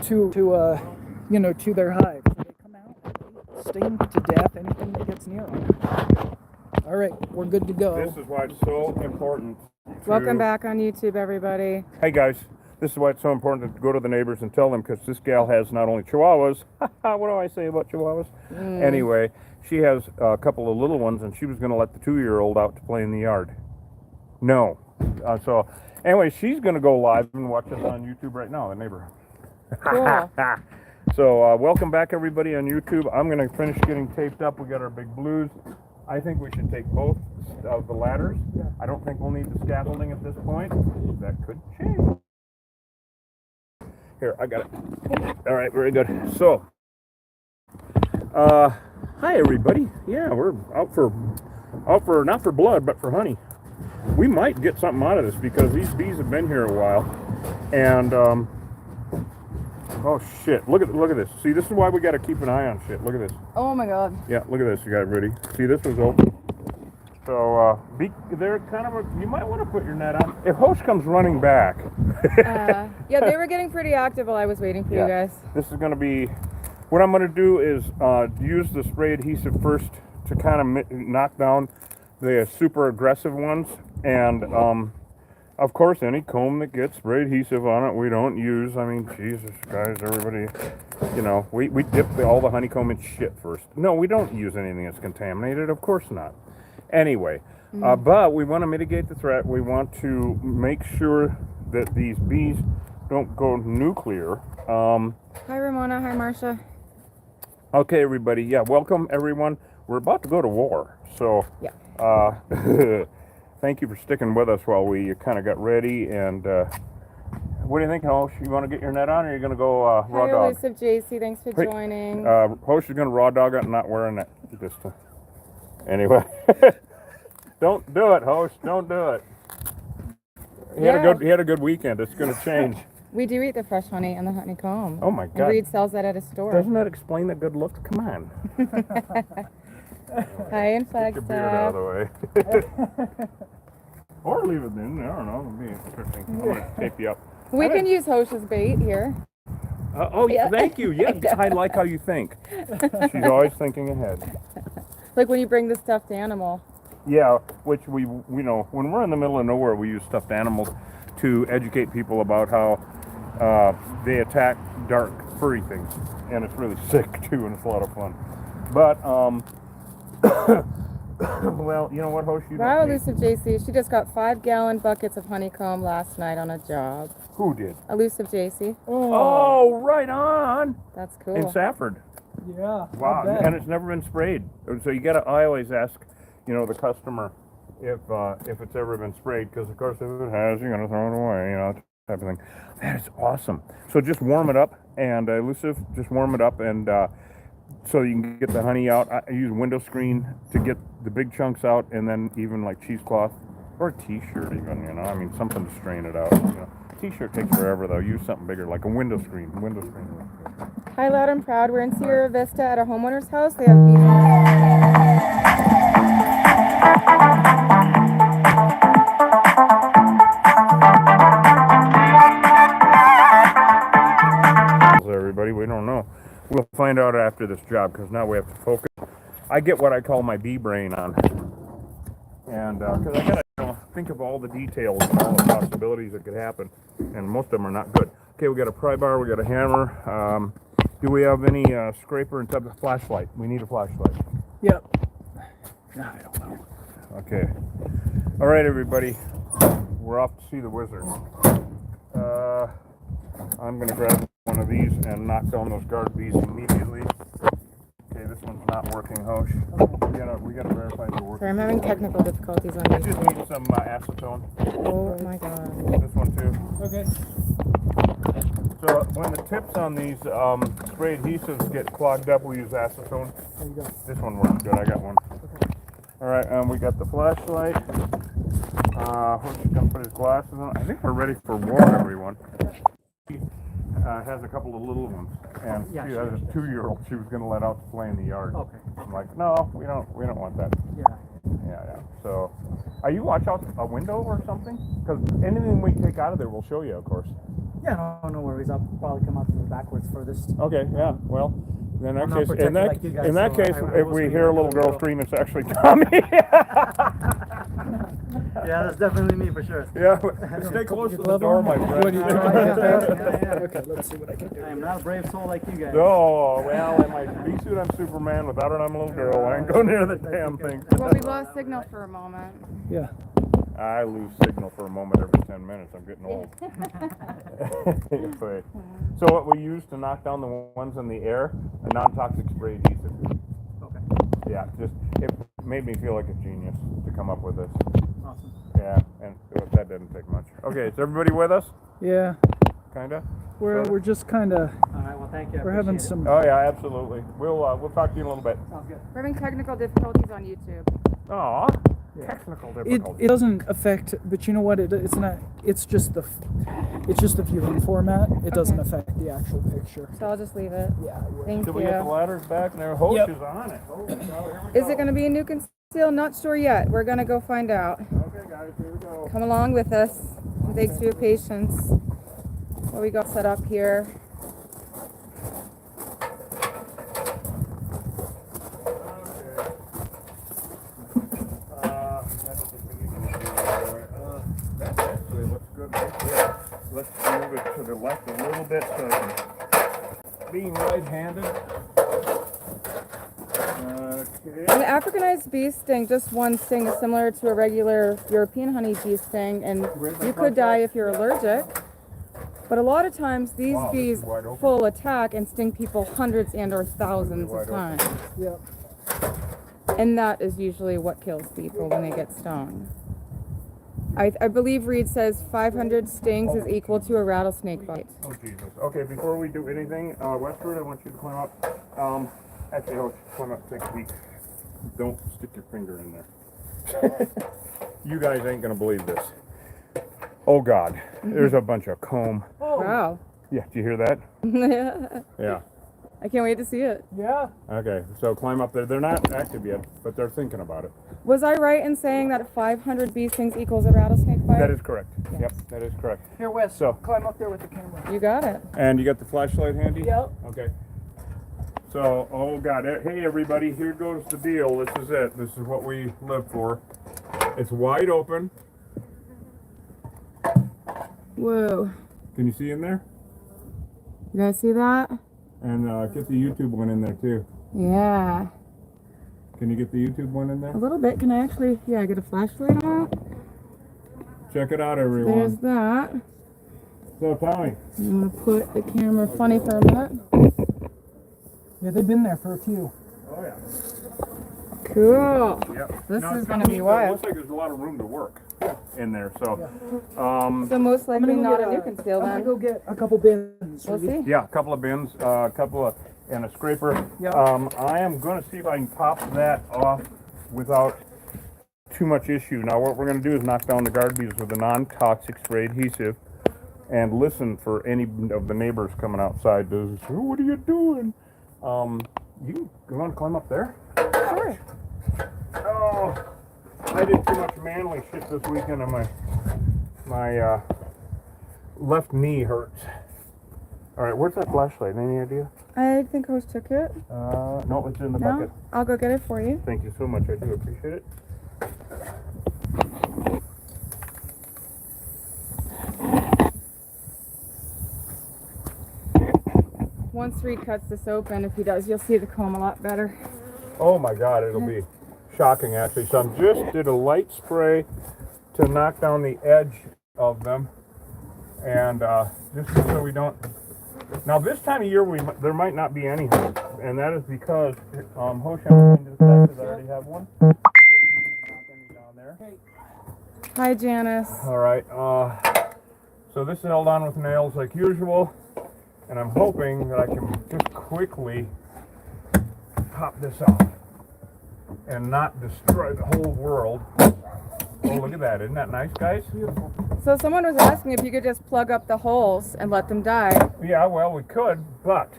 to their hive. So they come out, they sting to death anything that gets near them. All right, we're good to go. This is why it's so important. Welcome back on YouTube, everybody. Hey guys, this is why it's so important to go to the neighbors and tell them, because this gal has not only chihuahuas. What do I say about chihuahuas? Anyway, she has a couple of little ones, and she was going to let the 2-year-old out to play in the yard. No. So anyway, she's going to go live and watch us on YouTube right now, the neighbor. Cool. So welcome back, everybody, on YouTube. I'm going to finish getting taped up. We got our big blues. I think we should take both of the ladders. I don't think we'll need the scaffolding at this point. That could change. Here, I got it. All right, very good. So, hi everybody. Yeah, we're out for not for blood, but for honey. We might get something out of this because these bees have been here a while, and oh shit! Look at this. See, this is why we got to keep an eye on shit. Look at this. Oh my God. Yeah, look at this. You got it ready. See, this was open. So, they're kind of you might want to put your net on. If Hosh comes running back. Yeah, they were getting pretty active while I was waiting for you guys. This is going to be, what I'm going to do is use the spray adhesive first to kind of knock down the super aggressive ones. And, of course, any comb that gets spray adhesive on it, we don't use. I mean, Jesus, guys, everybody, we dip all the honeycomb in shit first. No, we don't use anything that's contaminated. Of course not. Anyway, but we want to mitigate the threat. We want to make sure that these bees don't go nuclear. Hi, Ramona. Hi, Marcia. Okay, everybody. Yeah, welcome, everyone. We're about to go to war. So, yeah. Thank you for sticking with us while we kind of got ready. And what do you think, Hosh? You want to get your net on, or are you going to go raw dog? Hi, Elusive JC. Thanks for joining. Hosh is going to raw dog it and not wear a net. Just anyway. Don't do it, Hosh. Don't do it. He had a good weekend. It's going to change. We do eat the fresh honey and the honeycomb. Oh my God. And Reed sells that at a store. Doesn't that explain the good looks? Come on. Hi, in Flagstaff. Get your beard out of the way. Or leave it in. I don't know. It'll be interesting. I'm going to tape you up. We can use Hosh's bait here. Yeah. Thank you. Yes, I like how you think. She's always thinking ahead. Like when you bring the stuffed animal. Yeah, which when we're in the middle of nowhere, we use stuffed animals to educate people about how they attack dark furry things, and it's really sick too, and it's a lot of fun. But well, you know what, Hosh? Wow, Elusive JC, she just got 5-gallon buckets of honeycomb last night on a job. Who did? Elusive JC. Oh, right on. That's cool. In Safford. Yeah. Wow, and it's never been sprayed. So I always ask, the customer if it's ever been sprayed, because of course if it has, you're gonna throw it away, type of thing. That is awesome. So just warm it up, and Elusive, just warm it up, and so you can get the honey out. I use a window screen to get the big chunks out, and then even like cheesecloth or a t-shirt even, something to strain it out. T-shirt takes forever though. Use something bigger, like a window screen. Hi, Loud and Proud. We're in Sierra Vista at a homeowner's house. They have bees. Everybody, we don't know. We'll find out after this job, because now we have to focus. I get what I call my bee brain on, and because I gotta think of all the details and all the possibilities that could happen, and most of them are not good. Okay, we got a pry bar, we got a hammer. Do we have any scraper and type of flashlight? We need a flashlight. Yep. I don't know. Okay. All right, everybody. We're off to see the wizard. I'm going to grab one of these and knock down those guard bees immediately. Okay, this one's not working, Hosh. We gotta verify they're working. Sorry, I'm having technical difficulties on I these. just need some acetone. Oh my God. This one too. Okay. So when the tips on these spray adhesives get clogged up, we use acetone. There you go. This one works good. I got one. Okay. All right, we got the flashlight. Hosh is gonna put his glasses on. I think we're ready for war, everyone. Has a couple of little ones, and she has a 2-year-old she was going to let out to play in the yard. Okay. I'm like, no, we don't want that. Yeah. So, are you watch out a window or something? Because anything we take out of there, we'll show you, of course. Yeah, no worries. I'll probably come out to the backwards furthest. Okay, yeah, well, in that I'm not case, protected like you guys, in that so case, I if will we scream hear a like a little girl girl. scream, it's actually Tommy. Yeah, that's definitely me for sure. Yeah, stay close to the door, my friend. What do you Yeah, yeah. Okay, let's see what I can do. I am not a brave soul like you guys. Oh, well, in my bee suit, I'm Superman. Without it, I'm a little girl. I ain't go near the damn thing. Well, we lost signal for a moment. Yeah. I lose signal for a moment every 10 minutes. I'm getting old. Anyway, so what we use to knock down the ones in the air, a non-toxic spray adhesive. Okay. Yeah, just it made me feel like a genius to come up with this. Awesome. Yeah, and that didn't take much. Okay, is everybody with us? Yeah. Kinda. We're just kind of, All right. Well, thank you. I we're having appreciate some. Oh yeah, absolutely. We'll talk to you in a little bit. it. Sounds good. We're having technical difficulties on YouTube. Aw, Yeah. technical It difficulties. doesn't affect, but you know what? It's not. It's just the viewing format. It doesn't affect the actual picture. So I'll just leave it. Yeah. Thank Did we get the you. ladders back? And their hose Yep. is on it. Holy cow, here we Is go. it going to be a new conceal? Not sure yet. We're going to go find out. Okay, guys, here we go. Come along with us. Thanks for your patience. What we got set up here. That actually looks good right there. Let's move it to the left a little bit so being right-handed. Okay. An Africanized bee sting, just one sting, is similar to a regular European honey bee sting, and you could die if you're allergic. But a lot of times these Wow, this bees is wide open. full attack and sting people hundreds and or thousands Wide of open. times. Yep. And that is usually what kills people when they get stung. I believe Reed says 500 stings is equal to a rattlesnake bite. Oh, Jesus. Okay, before we do anything, Westward, I want you to climb up. Actually, I'll climb up, take a peek. Don't stick your finger in there. You guys ain't gonna believe this. Oh, God. There's a bunch of comb. Wow. Yeah, do you hear that? Yeah. I can't wait to see it. Yeah. Okay, so climb up there. They're not active yet, but they're thinking about it. Was I right in saying that 500 bee stings equals a rattlesnake bite? That is correct. Yes. Yep, that is correct. Here, Wes. So- Climb up there with the camera. You got it. And you got the flashlight handy? Yep. Okay. So, oh God, hey everybody, here goes the deal. This is it. This is what we live for. It's wide open. Whoa. Can you see in there? You guys see that? And get the YouTube one in there too. Yeah. Can you get the YouTube one in A there? little bit. Can I actually, get a flashlight on? Check it out, There's everyone. that. So, Tommy. I'm going to put the camera funny for a minute. Yeah, they've been there for a few. Oh yeah. Cool. Yep. This Now, is it's gonna be neat, wild. It looks like there's a lot of room to work in there. So, So most I'm likely gonna go not get a new conceal I'm gonna then. go get a couple bins. We'll see. yeah, a couple of bins, and a scraper. Yep. I am going to see if I can pop that off without too much issue. Now, what we're going to do is knock down the guard bees with a non-toxic spray adhesive, and listen for any of the neighbors coming outside. To say, what are you doing? You want to climb up there? Sure. Oh, I did too much manly shit this weekend, and my left knee hurts. All right, where's that flashlight? Any idea? I think Coach took it. No, it's in the No? bucket. I'll go get it for you. Thank you so much. I do appreciate it. Once Reed cuts this open, if he does, you'll see the comb a lot better. Oh my God, it'll be shocking actually. So I just did a light spray to knock down the edge of them, and just so we don't. Now this time of year, there might not be any honey, and that is because Hoshan into the fact that I already have one. In case you need to knock any down there. Hi, Janice. All right. So this is held on with nails like usual, and I'm hoping that I can just quickly pop this off and not destroy the whole world. Oh, look at that. Isn't that nice, guys? Beautiful. So someone was asking if you could just plug up the holes and let them die. Yeah, well, we could, but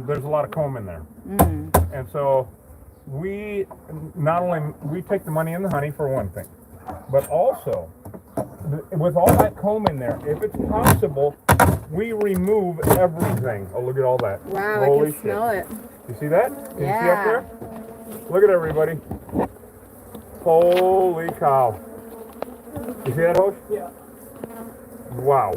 there's a lot of comb in there. And so we not only, we take the money and the honey for one thing, but also with all that comb in there, if it's possible, we remove everything. Oh, look at all that. Wow, Holy I can smell it. You see that? Can you see up Yeah. there? Look at everybody. Holy cow. You see that, Hosh? Yeah. Wow.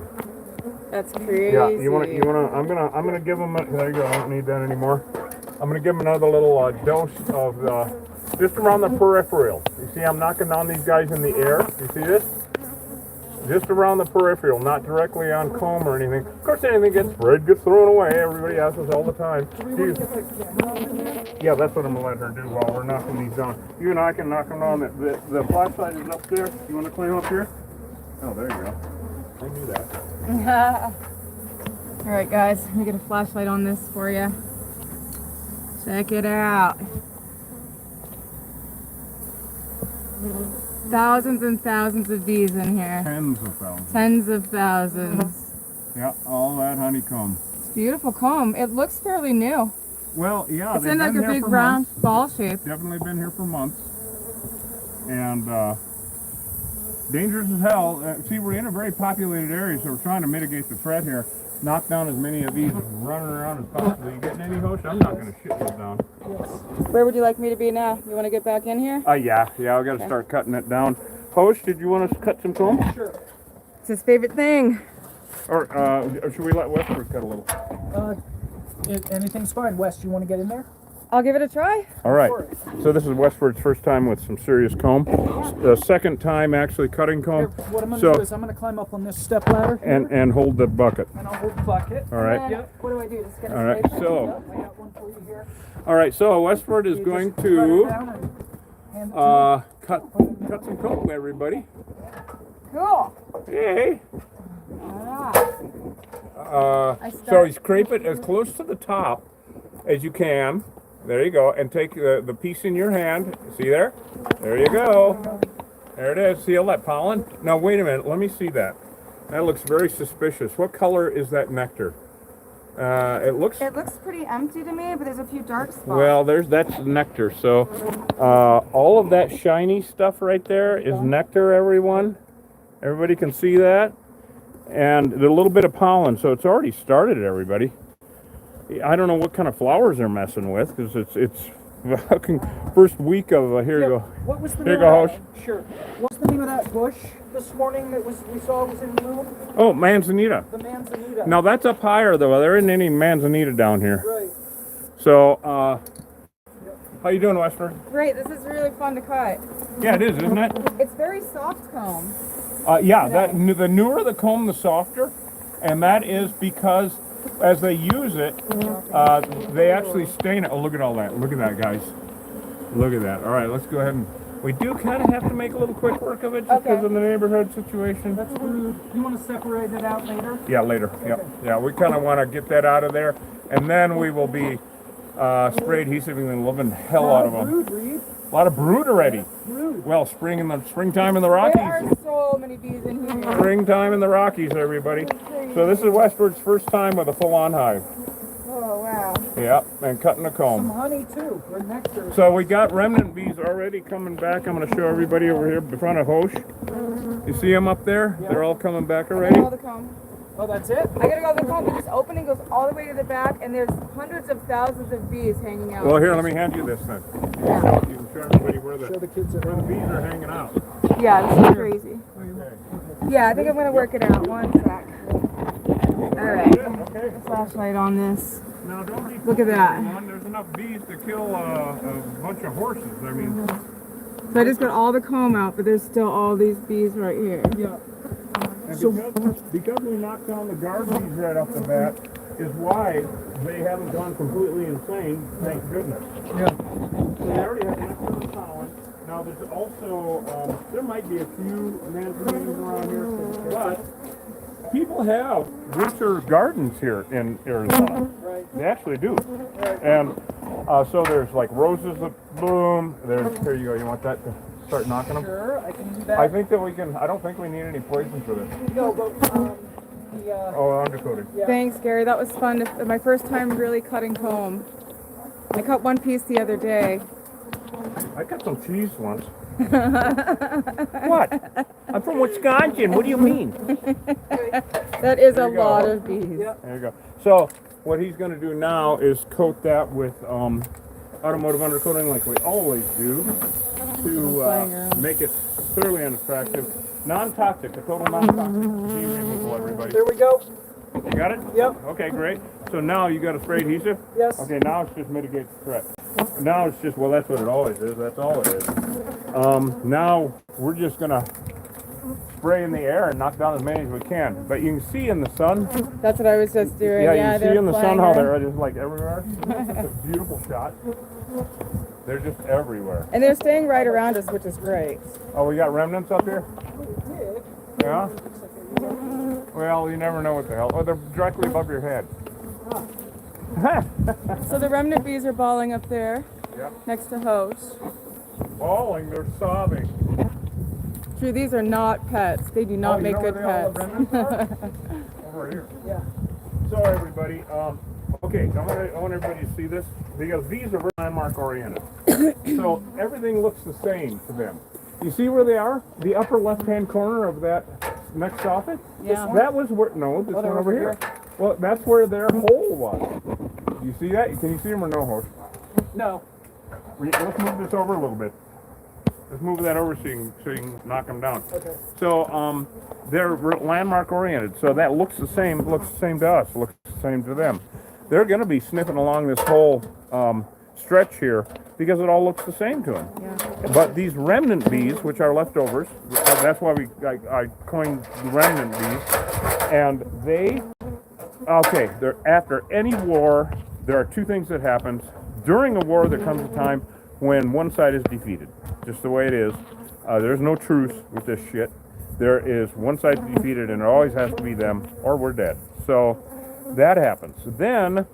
That's crazy. Yeah, you wanna, I'm gonna give them, there you go, I don't need that anymore. I'm gonna give them another little dose of, just around the peripheral. You see I'm knocking down these guys in the air? You see this? Just around the peripheral, not directly on comb or anything. Of course, anything gets sprayed gets thrown away. Everybody asks us all the time. Yeah, that's what I'm gonna let her do while we're knocking these down. You and I can knock them down. The flashlight is up there. You wanna climb up here? Oh, there you go. I knew that. All right, guys, let me get a flashlight on this for you. Check it out. Thousands and thousands of bees in here. Tens of thousands. Tens of thousands. Yeah, all that honeycomb. It's beautiful comb. It looks fairly new. Well, yeah, It's they've in like been a here big for round months. ball shape. Definitely been here for months. And dangerous as hell. See, we're in a very populated area, so we're trying to mitigate the threat here. Knock down as many of these running around as possible. You getting any, Hosh? I'm not going to shit this down. Where would you like me to be now? You want to get back in here? Yeah, I got to start cutting it down. Hosh, did you want us to cut some comb? Sure. It's his favorite thing. Or should we let Westford cut a little? Anything's fine. Wes, you want to get in there? I'll give it a try. All right. So this is Westford's first time with some serious comb. The second time actually cutting Here, comb. what I'm going to do is I'm going to climb up on this step ladder here, And hold the bucket. and I'll hold the bucket. All right. And what do I do? Just get a All right. straight- So, I got one for you here. all right. So Westford is You going just cut it to down and hand it to me. cut some comb, everybody. Cool. Hey. Ah, So you scrape it as close to the top as you can. There you go. And take the piece in your hand. See there? There you go. There it is. See all that pollen? Now wait a minute. Let me see that. That looks very suspicious. What color is that nectar? It looks. It looks pretty empty to me, but there's a few dark spots. Well, that's nectar. So all of that shiny stuff right there is nectar, everyone. Everybody can see that. And a little bit of pollen. So it's already started, everybody. I don't know what kind of flowers they're messing with, because it's fucking first week of here you go. What was the Here you name go, of Hosh. that? Sure. What's the name of that bush this morning that we saw was in bloom? Oh, manzanita. The manzanita. Now that's up higher though. There isn't any manzanita down here. Right. So how you doing, Westford? Great, this is really fun to cut. Yeah, it is, isn't it? It's very soft comb. Yeah, the newer the comb, the softer, and that is because as they use it, they actually stain it. Oh, look at all that! Look at that, guys! Look at that! All right, let's go ahead and we do kind of have to make a little quick work of it just because of the neighborhood situation. That's rude. You want to separate it out later? Yeah, later. Yep. Yeah, we kind of want to get that out of there, and then we will be spray adhesive and loving the hell out of them. Rude, Reed. A lot of brood already. Rude. Well, springtime in the There Rockies. are so many bees in here. Springtime in the Rockies, everybody. So this is Westford's first time with a full-on hive. Oh, wow. Yep, and cutting a Some comb. honey too, or nectar. So we got remnant bees already coming back. I'm going to show everybody over here in front of Hosh. You see them up there? They're all coming back already. All the comb. Oh, that's it? I gotta go to the comb, but this opening goes all the way to the back, and there's hundreds of thousands of bees hanging out. Well, here, let me hand you this then. Yeah, You can show everybody where Show the the kids at bees home. are hanging out. yeah, this is crazy. Okay. Yeah, I think I'm gonna work it out. One sec. Alright, Okay. flashlight on this. Now, don't be Look at that. everyone. There's enough bees to kill a bunch of horses. I mean, So I just got all the comb out, but there's still all these bees right here. Yeah. and So- because we knocked down the guard bees right off the bat, is why they haven't gone completely insane. Thank goodness. Yeah. So they already have enough of the pollen. Now there's also there might be a few manzanitas around here, but people have winter gardens here in Arizona. Right. They actually do. And so there's like roses that bloom. There's here you go. You want that to start knocking them? Sure, I can do that. I think that we can. I don't think we need any poison for this. No, but Oh, undercoated. yeah. Thanks, Gary. That was fun. My first time really cutting comb. I cut one piece the other day. I got some cheese once. What? I'm from Wisconsin. What do you mean? That is There a you go. lot of bees. Yep. There you go. So what he's going to do now is coat that with automotive undercoating like we always do to make it thoroughly unattractive. Non-toxic, a total non-toxic bee removal, everybody. There we go. You got it? Yep. Okay, great. So now you got a spray adhesive? Yes. Okay, now it's just mitigate the threat. Now it's just, well, that's what it always is. That's all it is. Now we're just going to spray in the air and knock down as many as we can. But you can see in the sun. That's what I was just doing. Yeah, Yeah, you they're see in the sun flying how around. they're just like everywhere. It's a beautiful shot. They're just everywhere. And they're staying right around us, which is great. Oh, we got remnants up here? Yeah? Well, you never know what the hell. Oh, they're directly above your head. So the remnant bees are balling up there Yep. next to host. Bawling, they're sobbing. True, these are not pets. They do not Oh, you make know good where all the pets. remnants are? Over here. Yeah. So everybody, okay, I want everybody to see this because these are landmark oriented. So everything looks the same to them. You see where they are? The upper left-hand corner of that next soffit? Yeah. That was where, no, this one they're over over here. Well, that's where their hole was. You see that? Can you see them or no, Horse? No. Let's move this over a little bit. Let's move that over so you can knock them down. Okay. So they're landmark oriented. So that looks the same. Looks the same to us. Looks the same to them. They're going to be sniffing along this whole stretch here because it all looks the same to them. Yeah. But these remnant bees, which are leftovers, that's why I coined remnant bees, and they, okay, they're after any war. There are two things that happen. During a war, there comes a time when one side is defeated, just the way it is. There's no truce with this shit. There is one side defeated, and it always has to be them, or we're dead. So that happens. Then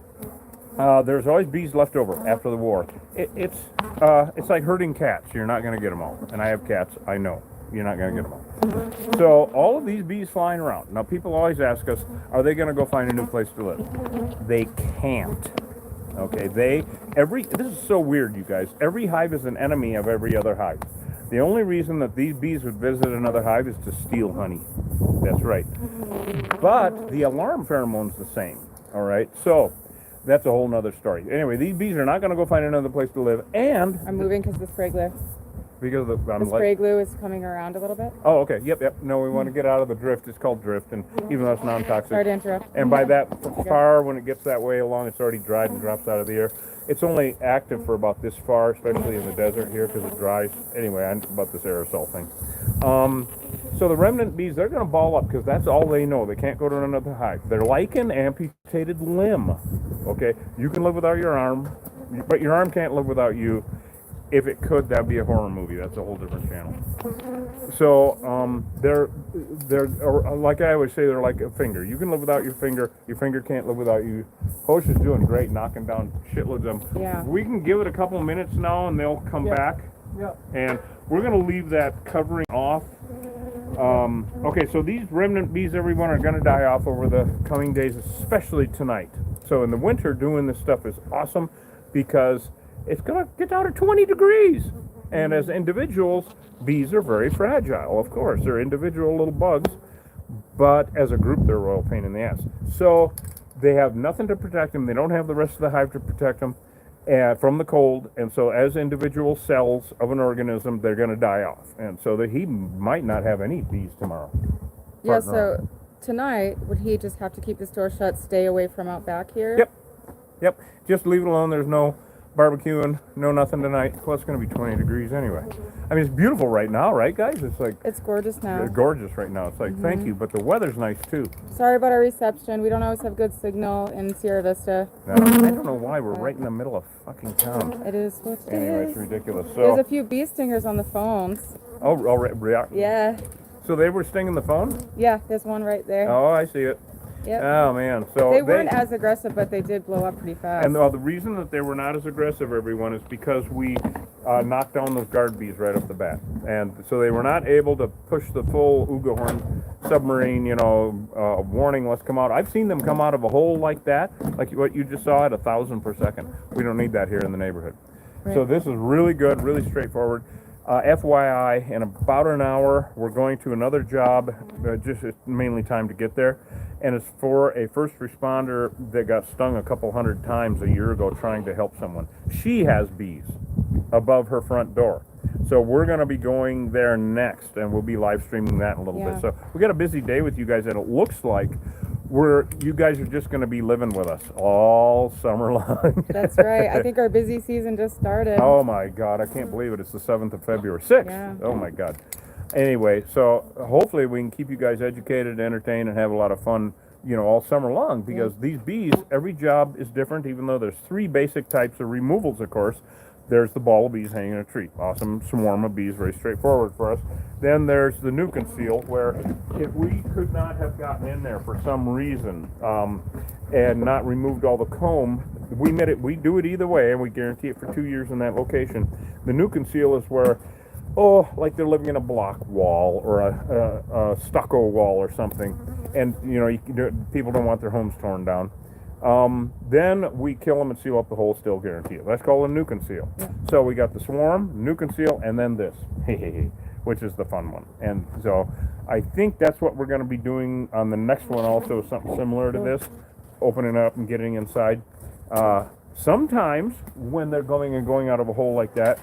there's always bees left over after the war. It's like herding cats. You're not going to get them all. And I have cats. I know. You're not going to get them all. So all of these bees flying around. Now people always ask us, are they going to go find a new place to live? They can't. Okay, this is so weird, you guys. Every hive is an enemy of every other hive. The only reason that these bees would visit another hive is to steal honey. That's right. But the alarm pheromone's the same. All right, so that's a whole nother story. Anyway, these bees are not going to go find another place to live, and I'm moving because the spray glue. because of The spray glue is coming around a little bit. oh, okay, yep. No, we want to get out of the drift. It's called drift, and even though it's non-toxic. Sorry to interrupt. And by that far, when it gets that way along, it's already dried and drops out of the air. It's only active for about this far, especially in the desert here, because it dries. Anyway, I'm about this aerosol thing. So the remnant bees, they're going to ball up because that's all they know. They can't go to another hive. They're like an amputated limb. Okay, you can live without your arm, but your arm can't live without you. If it could, that'd be a horror movie. That's a whole different channel. So they're or like I always say, they're like a finger. You can live without your finger. Your finger can't live without you. Hosh is doing great, knocking down shitloads of them. Yeah. We can give it a couple minutes now, and they'll come back. Yep. And we're gonna leave that covering off. Okay, so these remnant bees, everyone, are gonna die off over the coming days, especially tonight. So in the winter, doing this stuff is awesome because it's going to get down to 20 degrees. And as individuals, bees are very fragile, of course. They're individual little bugs, but as a group, they're a royal pain in the ass. So they have nothing to protect them. They don't have the rest of the hive to protect them from the cold. And so as individual cells of an organism, they're going to die off. And so that he might not have any bees tomorrow. Yeah, Partner so tonight, would he just have to keep his door shut, stay away from out back here? Yep. Just leave it alone. There's no barbecuing, no nothing tonight. Well, it's going to be 20 degrees anyway. I mean, it's beautiful right now, right, guys? It's like It's gorgeous now. gorgeous right now. It's like, thank you, but the weather's nice too. Sorry about our reception. We don't always have good signal in Sierra Vista. Now, I don't know why we're right in the middle of fucking town. It is what it Anyway, it's is. ridiculous. There's a So, few bee stingers on the phones. yeah. Yeah. So they were stinging the phone? Yeah, there's one right there. Oh, I see it. Yep. Oh man. So They weren't as aggressive, but they did blow up pretty fast. And the reason that they were not as aggressive, everyone, is because we knocked down those guard bees right off the bat. And so they were not able to push the full Ugahorn submarine, warning, let's come out. I've seen them come out of a hole like that, like what you just saw, at 1,000 per second. We don't need that here in the neighborhood. Right. So this is really good, really straightforward. FYI, in about an hour, we're going to another job. Just it's mainly time to get there, and it's for a first responder that got stung a couple hundred times a year ago trying to help someone. She has bees above her front door, so we're going to be going there next, and we'll be live streaming that in a little bit. So we got a busy day with you guys, and it looks like you guys are just going to be living with us all summer long. That's right. I think our busy season just started. Oh my God, I can't believe it. It's the 7th of February. 6th. Yeah. Oh my God. Anyway, so hopefully we can keep you guys educated, entertained, and have a lot of fun, all summer long, because these bees, every job is different, even though there's 3 basic types of removals, of course. There's the ball of bees hanging in a tree. Awesome swarm of bees, very straightforward for us. Then there's the nuke and seal, where if we could not have gotten in there for some reason and not removed all the comb, we do it either way, and we guarantee it for 2 years in that location. The nuke and seal is where, like they're living in a block wall or a stucco wall or something, and people don't want their homes torn down. Then we kill them and seal up the hole, still guarantee it. That's called a nuke and seal. Yeah. So we got the swarm, nuke and seal, and then this, which is the fun one. And so I think that's what we're going to be doing on the next one also, something similar to this, opening up and getting inside. Sometimes when they're going out of a hole like that,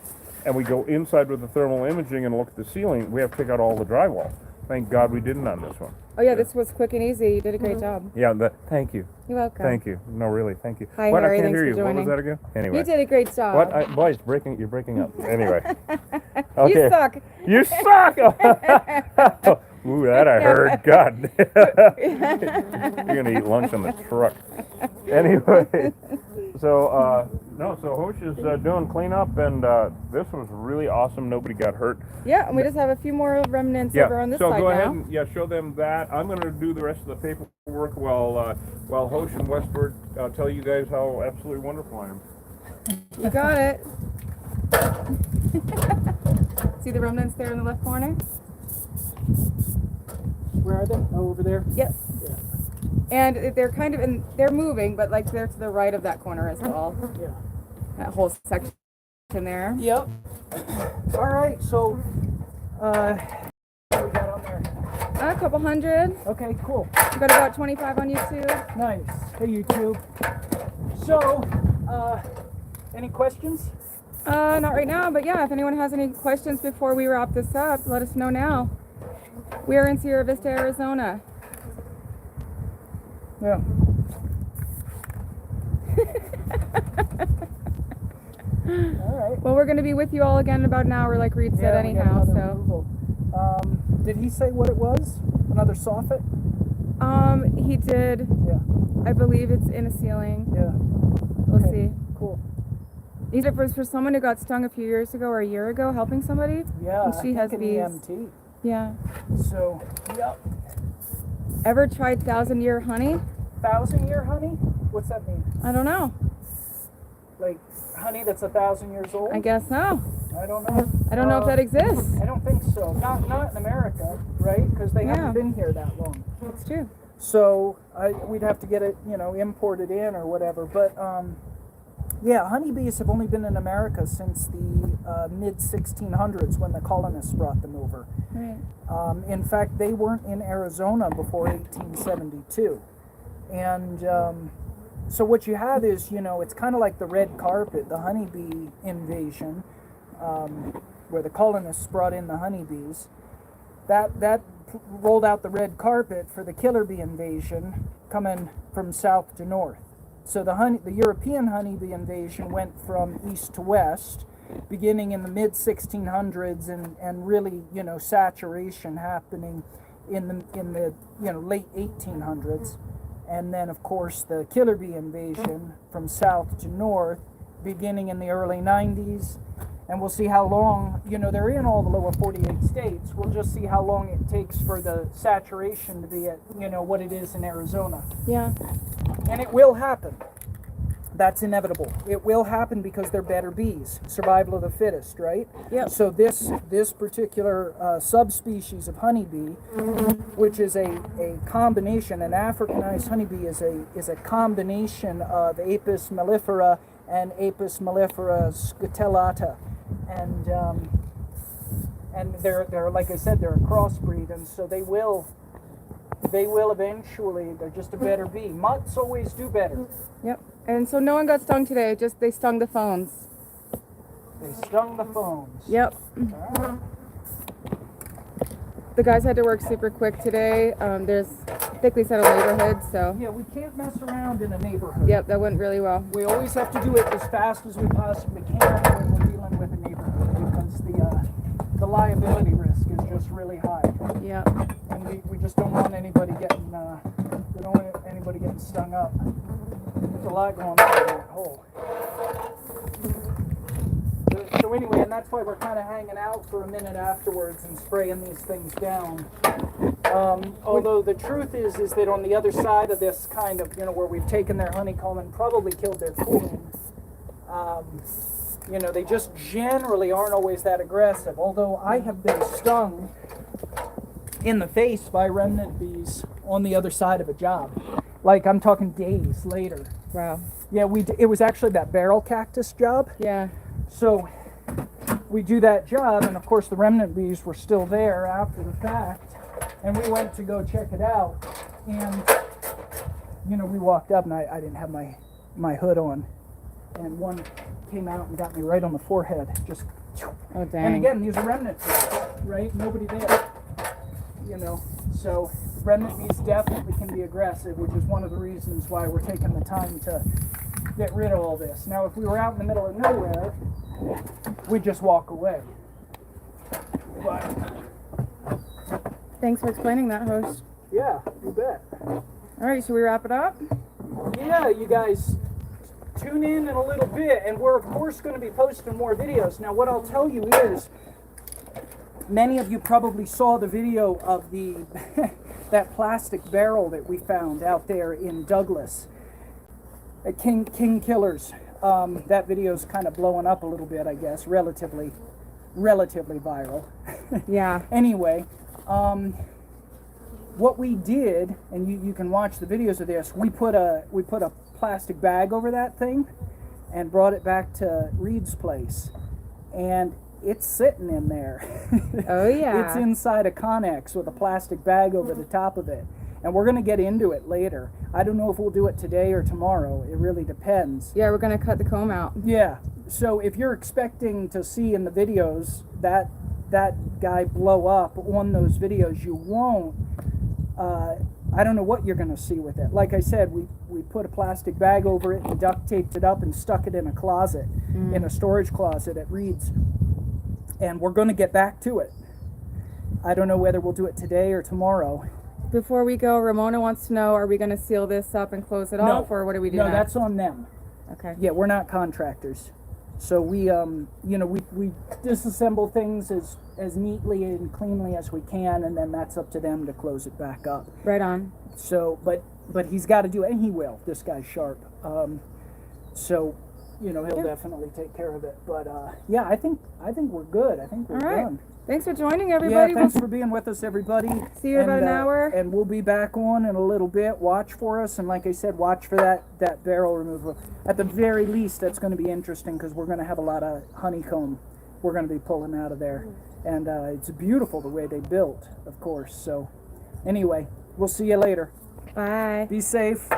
and we go inside with the thermal imaging and look at the ceiling, we have to take out all the drywall. Thank God we didn't on this one. Oh yeah, this was quick and easy. You did a great job. Yeah, thank you. You're welcome. Thank you. No, really, thank you. Hi, what? Harry. I can't Thanks hear for you. joining. What was that again? Anyway. You did a great job. What? Boy, you're breaking up. Anyway. Okay. You suck. You suck! Ooh, that I heard. God. You're going to eat lunch on the truck. Anyway. So, so Hosh is doing cleanup, and this was really awesome. Nobody got hurt. Yeah, and we just have a few more remnants over on this side now. So go ahead and show them that. I'm going to do the rest of the paperwork while Hosh and Westward tell you guys how absolutely wonderful I am. You got it. See the remnants there in the left corner? Where are they? Oh, over there? Yep. Yeah. And they're kind of, they're moving, but like they're to the right of that corner as well. Yeah. That whole section there. Yep. All right, so, what we got on there? A couple hundred. Okay, cool. We got about 25 on YouTube. Nice. Hey, YouTube. So, any questions? Not right now, but yeah, if anyone has any questions before we wrap this up, let us know now. We are in Sierra Vista, Arizona. Yeah. All right. Well, we're going to be with you all again in about an hour, like Reed said, Yeah, we got anyhow. another So, removal. Did he say what it was? Another soffit? he did. Yeah. I believe it's in a ceiling. Yeah. We'll Okay, see. Cool. He said it was for someone who got stung a few years ago or a year ago, helping somebody. Yeah. And she I has think bees. an EMT. Yeah. So, yep. Ever tried 1,000-year honey? 1,000-year honey? What's that mean? I don't know. Like honey that's 1,000 years old? I guess so. I don't know. I don't know if that exists. I don't think so. Not in America, right? Because they haven't been here that long. That's true. So we'd have to get it, imported in or whatever. But yeah, honeybees have only been in America since the mid 1600s when the colonists brought them over. Right. In fact, they weren't in Arizona before 1872, and so what you have is, it's kind of like the red carpet, the honeybee invasion, where the colonists brought in the honeybees. That rolled out the red carpet for the killer bee invasion, coming from south to north. So the European honeybee invasion went from east to west, beginning in the mid 1600s, and really, saturation happening in the late 1800s. And then, of course, the killer bee invasion from south to north, beginning in the early 90s. And we'll see how long, they're in all the lower 48 states. We'll just see how long it takes for the saturation to be at, what it is in Arizona. Yeah. And it will happen. That's inevitable. It will happen because they're better bees. Survival of the fittest, right? Yep. So this particular subspecies of honeybee, which is a combination, an Africanized honeybee is a combination of Apis mellifera and Apis mellifera scutellata. And and they're like I said, they're a crossbreed, and so they will eventually. They're just a better bee. Mutts always do better. Yep. And so no one got stung today. Just they stung the phones. They stung the phones. Yep. Alright. The guys had to work super quick today. There's thickly settled neighborhood, so Yeah, we can't mess around in a neighborhood. yep, that went really well. We always have to do it as fast as we possibly can when we're dealing with a neighborhood because the liability risk is just really high, Yep. and we just don't want anybody getting we don't want anybody getting stung up. There's a lot going on in that hole. So anyway, and that's why we're kind of hanging out for a minute afterwards and spraying these things down. Although the truth is that on the other side of this kind of, where we've taken their honeycomb and probably killed their queen, they just generally aren't always that aggressive. Although I have been stung in the face by remnant bees on the other side of a job. Like, I'm talking days later. Wow. Yeah, it was actually that barrel cactus job. Yeah. So we do that job, and of course the remnant bees were still there after the fact, and we went to go check it out, and we walked up, and I didn't have my hood on, and one came out and got me right on the forehead, just. Oh dang. And again, these are remnant bees, right? Nobody there, so remnant bees definitely can be aggressive, which is one of the reasons why we're taking the time to get rid of all this. Now, if we were out in the middle of nowhere, we'd just walk away. But Thanks for explaining that, host. yeah, you bet. All right, should we wrap it up? Yeah, you guys tune in a little bit, and we're of course going to be posting more videos. Now, what I'll tell you is, many of you probably saw the video of the that plastic barrel that we found out there in Douglas at King Killers. That video's kind of blowing up a little bit, I guess, relatively viral. Yeah. Anyway, what we did, and you can watch the videos of this, we put a plastic bag over that thing and brought it back to Reed's place, and it's sitting in there. Oh yeah. It's inside a Connex with a plastic bag over the top of it. And we're going to get into it later. I don't know if we'll do it today or tomorrow. It really depends. Yeah, we're gonna cut the comb out. Yeah. So if you're expecting to see in the videos that guy blow up on those videos, you won't. I don't know what you're going to see with it. Like I said, we put a plastic bag over it and duct taped it up and stuck it in a closet, in a storage closet at Reed's. And we're going to get back to it. I don't know whether we'll do it today or tomorrow. Before we go, Ramona wants to know, are we going to seal this up and close it off, or what do we do No, next? that's on them. Okay. Yeah, we're not contractors. So we disassemble things as neatly and cleanly as we can, and then that's up to them to close it back up. Right on. So, but he's got to do it, and he will. This guy's sharp. So, he'll definitely take care of it. But yeah, I think we're good. I think we're All right. done. Thanks for joining, everybody. Yeah, thanks for being with us, everybody. See you in about an hour. And we'll be back on in a little bit. Watch for us, and like I said, watch for that barrel removal. At the very least, that's going to be interesting because we're going to have a lot of honeycomb we're going to be pulling out of there. And it's beautiful the way they built, of course. So anyway, we'll see you later. Bye. Be safe.